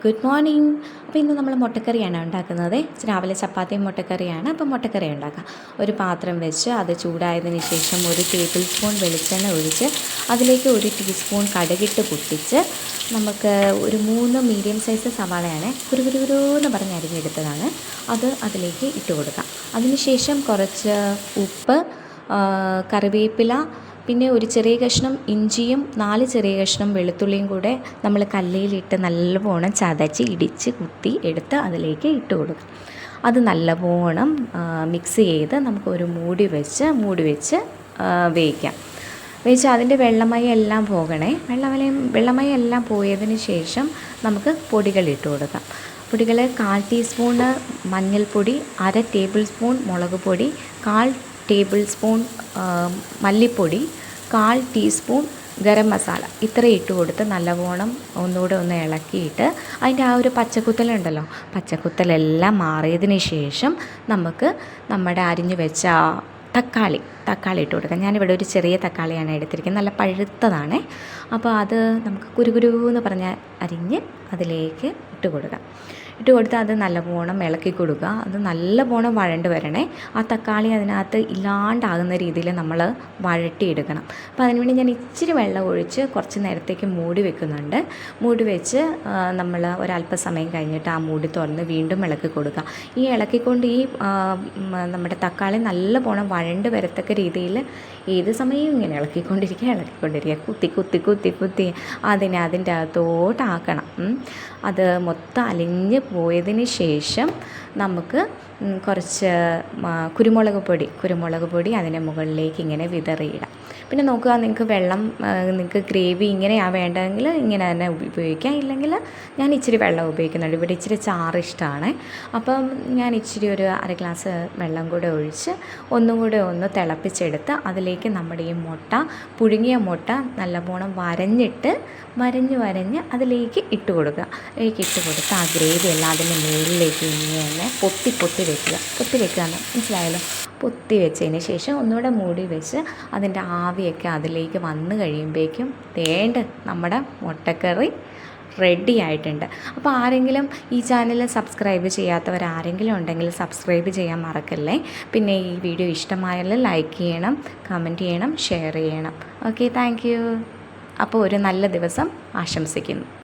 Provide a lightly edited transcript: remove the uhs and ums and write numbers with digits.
Good morning. അപ്പോൾ ഇന്ന് നമ്മൾ മുട്ടക്കറിയാണ് ഉണ്ടാക്കുന്നത്. രാവിലെ ചപ്പാത്തിയും മുട്ടക്കറിയാണ്. അപ്പോൾ മുട്ടക്കറി ഉണ്ടാക്കാം. ഒരു പാത്രം വെച്ച് അത് ചൂടായതിന് ശേഷം 1 ടേബിൾ സ്പൂൺ വെളിച്ചെണ്ണ ഒഴിച്ച് അതിലേക്ക് 1 ടീസ്പൂൺ കടുകിട്ട് പൊട്ടിച്ച് നമുക്ക് ഒരു 3 മീഡിയം സൈസ് സവാളയാണ് കുരുകുരുന്ന് പറഞ്ഞ് അരിഞ്ഞെടുത്തതാണ്. അത് അതിലേക്ക് ഇട്ട് കൊടുക്കാം. അതിനുശേഷം കുറച്ച് ഉപ്പ്, കറിവേപ്പില, പിന്നെ ഒരു ചെറിയ കഷ്ണം ഇഞ്ചിയും 4 ചെറിയ കഷ്ണം വെളുത്തുള്ളിയും കൂടെ നമ്മൾ കല്ലിലിട്ട് നല്ലവണ്ണം ചതച്ച് ഇടിച്ച് കുത്തി എടുത്ത് അതിലേക്ക് ഇട്ട് കൊടുക്കും. അത് നല്ലവണ്ണം മിക്സ് ചെയ്ത് നമുക്കൊരു മൂടി വെച്ച് വേവിക്കാം. വേവിച്ച് അതിൻ്റെ വെള്ളമയം എല്ലാം പോകണേ. വെള്ളമയം എല്ലാം പോയതിന് ശേഷം നമുക്ക് പൊടികൾ ഇട്ട് കൊടുക്കാം. പൊടികൾ 1/4 ടീസ്പൂണ് മഞ്ഞൾപ്പൊടി, 1/2 ടേബിൾ സ്പൂൺ മുളക് പൊടി, 1/4 ടേബിൾ സ്പൂൺ മല്ലിപ്പൊടി, 1/4 ടീസ്പൂൺ ഗരം മസാല, ഇത്രയും ഇട്ട് കൊടുത്ത് നല്ലവണ്ണം ഒന്നുകൂടെ ഒന്ന് ഇളക്കിയിട്ട് അതിൻ്റെ ആ ഒരു പച്ചക്കുത്തലുണ്ടല്ലോ, പച്ചക്കുത്തലെല്ലാം മാറിയതിന് ശേഷം നമുക്ക് നമ്മുടെ അരിഞ്ഞു വെച്ച തക്കാളി ഇട്ട് കൊടുക്കാം. ഞാനിവിടെ ഒരു ചെറിയ തക്കാളിയാണ് എടുത്തിരിക്കുന്നത്, നല്ല പഴുത്തതാണ്. അപ്പോൾ അത് നമുക്ക് കുരുകുരുന്ന് പറഞ്ഞ് അരിഞ്ഞ് അതിലേക്ക് ഇട്ട് കൊടുക്കാം. ഇട്ട് കൊടുത്ത് അത് നല്ലവണ്ണം ഇളക്കി കൊടുക്കുക. അത് നല്ലവണ്ണം വഴണ്ട് വരണേ. ആ തക്കാളി അതിനകത്ത് ഇല്ലാണ്ടാകുന്ന രീതിയിൽ നമ്മൾ വഴട്ടിയെടുക്കണം. അപ്പോൾ അതിനുവേണ്ടി ഞാൻ ഇച്ചിരി വെള്ളം ഒഴിച്ച് കുറച്ച് നേരത്തേക്ക് മൂടി വെക്കുന്നുണ്ട്. മൂടി വെച്ച് നമ്മൾ ഒരല്പസമയം കഴിഞ്ഞിട്ട് ആ മൂടി തുറന്ന് വീണ്ടും ഇളക്കി കൊടുക്കുക. ഈ ഇളക്കിക്കൊണ്ട് നമ്മുടെ തക്കാളി നല്ലവണ്ണം വഴണ്ട് വരത്തക്ക രീതിയിൽ ഏത് സമയവും ഇങ്ങനെ ഇളക്കിക്കൊണ്ടിരിക്കുക. കുത്തി അതിൻ്റെ അകത്തോട്ടാക്കണം. അത് മൊത്തം അലിഞ്ഞ് പോയതിന് ശേഷം നമുക്ക് കുറച്ച് കുരുമുളക് പൊടി അതിൻ്റെ മുകളിലേക്ക് ഇങ്ങനെ വിതറിയിടാം. പിന്നെ നോക്കുക, നിങ്ങൾക്ക് ഗ്രേവി ഇങ്ങനെയാണ് വേണ്ടതെങ്കിൽ ഇങ്ങനെ തന്നെ ഉപയോഗിക്കാം. ഇല്ലെങ്കിൽ ഞാൻ ഇച്ചിരി വെള്ളം ഉപയോഗിക്കുന്നുണ്ട്. ഇവിടെ ഇച്ചിരി ചാറ് ഇഷ്ടമാണ്. അപ്പം ഞാൻ ഇച്ചിരി ഒരു 1/2 ഗ്ലാസ് വെള്ളം കൂടെ ഒഴിച്ച് ഒന്നും കൂടെ ഒന്ന് തിളപ്പിച്ചെടുത്ത് അതിലേക്ക് നമ്മുടെ ഈ പുഴുങ്ങിയ മുട്ട നല്ലവണ്ണം വരഞ്ഞ് അതിലേക്ക് ഇട്ട് കൊടുക്കുക. ഇട്ട് കൊടുത്ത് ആ ഗ്രേവി എല്ലാം അതിൻ്റെ മുകളിലേക്ക് ഇങ്ങനെ പൊത്തി വെക്കുക. മനസ്സിലായല്ലോ? പൊത്തി വെച്ചതിന് ശേഷം ഒന്നുകൂടെ മൂടി വെച്ച് അതിൻ്റെ ആവിയൊക്കെ അതിലേക്ക് വന്ന് കഴിയുമ്പോഴേക്കും നമ്മുടെ മുട്ടക്കറി റെഡി ആയിട്ടുണ്ട്. അപ്പോൾ ആരെങ്കിലും ഈ ചാനൽ സബ്സ്ക്രൈബ് ചെയ്യാത്തവരാരെങ്കിലും ഉണ്ടെങ്കിൽ സബ്സ്ക്രൈബ് ചെയ്യാൻ മറക്കല്ലേ. പിന്നെ ഈ വീഡിയോ ഇഷ്ടമായാൽ ലൈക്ക് ചെയ്യണം, കമൻറ്റ് ചെയ്യണം, ഷെയർ ചെയ്യണം. Okay, thank you. അപ്പോൾ ഒരു നല്ല ദിവസം ആശംസിക്കുന്നു.